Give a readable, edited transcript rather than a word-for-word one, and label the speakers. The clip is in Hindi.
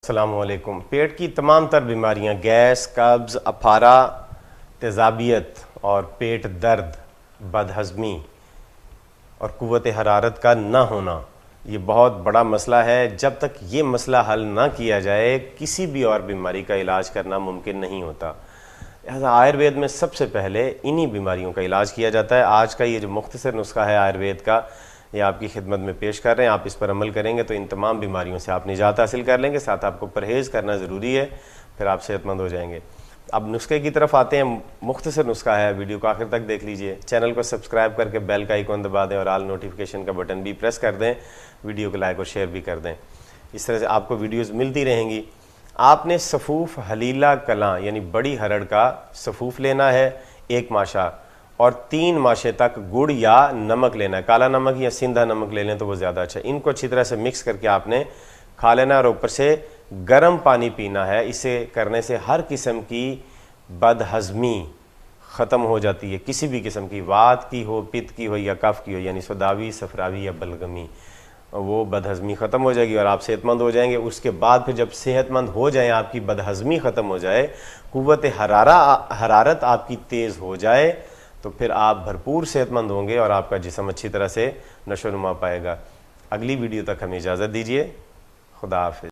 Speaker 1: अस्सलामुअलैकुम। पेट की तमाम तर बीमारियां गैस, कब्ज़, अफारा, तेज़ाबियत और पेट दर्द, बदहज़मी और क़ुव्वत हरारत का ना होना ये बहुत बड़ा मसला है। जब तक ये मसला हल ना किया जाए किसी भी और बीमारी का इलाज करना मुमकिन नहीं होता। लिहाजा आयुर्वेद में सबसे पहले इन्हीं बीमारियों का इलाज किया जाता है। आज का ये जो मुख्तसर नुस्खा है आयुर्वेद का, ये आपकी खिदमत में पेश कर रहे हैं। आप इस पर अमल करेंगे तो इन तमाम बीमारियों से आप निजात हासिल कर लेंगे। साथ आपको परहेज़ करना ज़रूरी है, फिर आप सेहतमंद हो जाएंगे। अब नुस्खे की तरफ आते हैं। मुख्तसर नुस्खा है, वीडियो को आखिर तक देख लीजिए। चैनल को सब्सक्राइब करके बेल का आइकॉन दबा दें और ऑल नोटिफिकेशन का बटन भी प्रेस कर दें। वीडियो को लाइक और शेयर भी कर दें। इस तरह से आपको वीडियोज़ मिलती रहेंगी। आपने सफ़ूफ हलीला कलां यानी बड़ी हरड़ का सफ़ूफ लेना है 1 माशा, और 3 माशे तक गुड़ या नमक लेना है। काला नमक या सिंधा नमक ले लें तो वो ज़्यादा अच्छा है। इनको अच्छी तरह से मिक्स करके आपने खा लेना और ऊपर से गर्म पानी पीना है। इसे करने से हर किस्म की बदहज़मी ख़त्म हो जाती है। किसी भी किस्म की, वात की हो, पित्त की हो या कफ की हो, यानी सदावी, सफरावी या बलगमी, वो बदहज़मी ख़त्म हो जाएगी और आप सेहतमंद हो जाएंगे। उसके बाद फिर जब सेहतमंद हो जाएं, आपकी बदहज़मी ख़त्म हो जाए, क़ुव्वत हरारत आपकी तेज़ हो जाए, तो फिर आप भरपूर सेहतमंद होंगे और आपका जिस्म अच्छी तरह से नशो नुमा पाएगा। अगली वीडियो तक हमें इजाज़त दीजिए। खुदा हाफ़िज़।